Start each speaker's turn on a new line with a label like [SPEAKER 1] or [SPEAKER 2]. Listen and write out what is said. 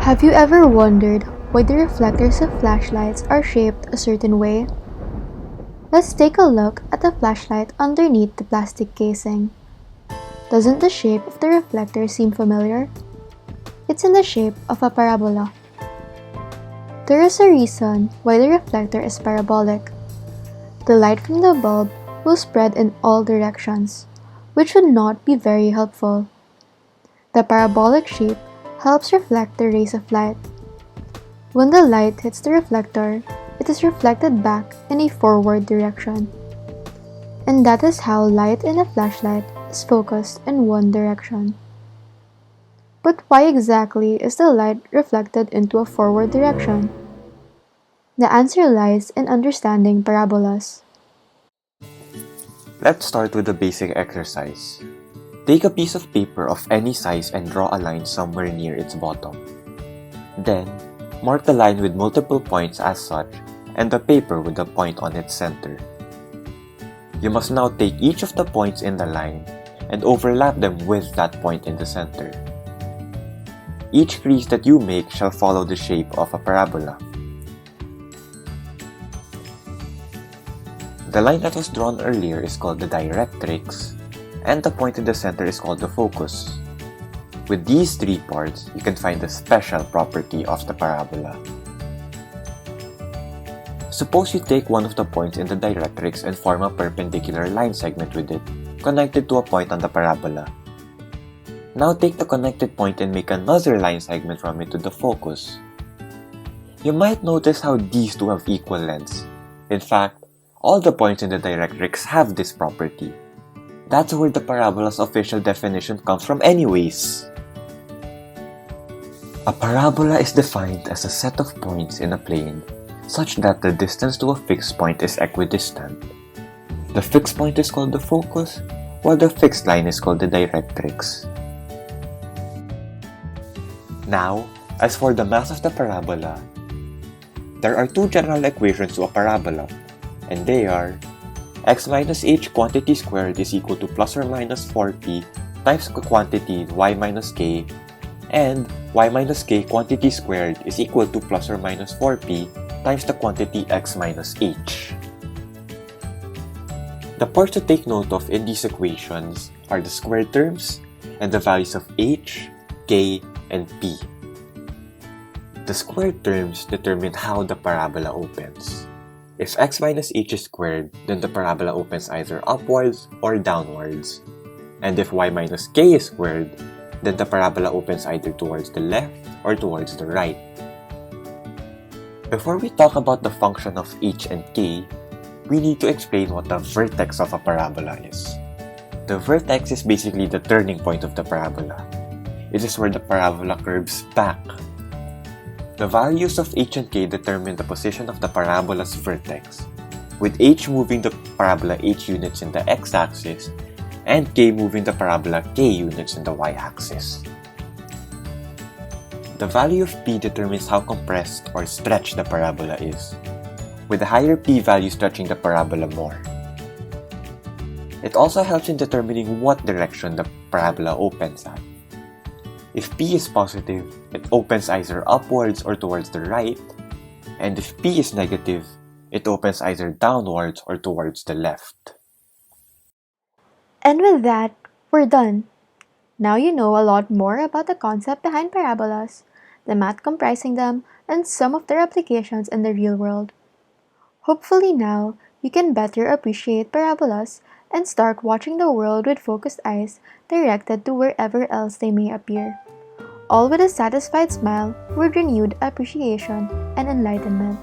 [SPEAKER 1] Have you ever wondered why the reflectors of flashlights are shaped a certain way? Let's take a look at the flashlight underneath the plastic casing. Doesn't the shape of the reflector seem familiar? It's in the shape of a parabola. There is a reason why the reflector is parabolic. The light from the bulb will spread in all directions, which would not be very helpful. The parabolic shape helps reflect the rays of light. When the light hits the reflector, it is reflected back in a forward direction. And that is how light in a flashlight is focused in one direction. But why exactly is the light reflected into a forward direction? The answer lies in understanding parabolas.
[SPEAKER 2] Let's start with a basic exercise. Take a piece of paper of any size and draw a line somewhere near its bottom. Then, mark the line with multiple points as such and the paper with a point on its center. You must now take each of the points in the line and overlap them with that point in the center. Each crease that you make shall follow the shape of a parabola. The line that was drawn earlier is called the directrix, and the point in the center is called the focus. With these three parts, you can find the special property of the parabola. Suppose you take one of the points in the directrix and form a perpendicular line segment with it, connected to a point on the parabola. Now take the connected point and make another line segment from it to the focus. You might notice how these two have equal lengths. In fact, all the points in the directrix have this property. That's where the parabola's official definition comes from anyways. A parabola is defined as a set of points in a plane such that the distance to a fixed point is equidistant. The fixed point is called the focus, while the fixed line is called the directrix. Now, as for the mass of the parabola, there are two general equations to a parabola, and they are x minus h quantity squared is equal to plus or minus 4p times quantity y minus k, and y minus k quantity squared is equal to plus or minus 4p times the quantity x minus h. The parts to take note of in these equations are the squared terms and the values of h, k, and p. The squared terms determine how the parabola opens. If x minus h is squared, then the parabola opens either upwards or downwards. And if y minus k is squared, then the parabola opens either towards the left or towards the right. Before we talk about the function of h and k, we need to explain what the vertex of a parabola is. The vertex is basically the turning point of the parabola. It is where the parabola curves back. The values of h and k determine the position of the parabola's vertex, with h moving the parabola h units in the x-axis and k moving the parabola k units in the y-axis. The value of p determines how compressed or stretched the parabola is, with the higher p value stretching the parabola more. It also helps in determining what direction the parabola opens at. If p is positive, it opens either upwards or towards the right, and if p is negative, it opens either downwards or towards the left.
[SPEAKER 1] And with that, we're done. Now you know a lot more about the concept behind parabolas, the math comprising them, and some of their applications in the real world. Hopefully now, you can better appreciate parabolas and start watching the world with focused eyes directed to wherever else they may appear. All with a satisfied smile, with renewed appreciation and enlightenment.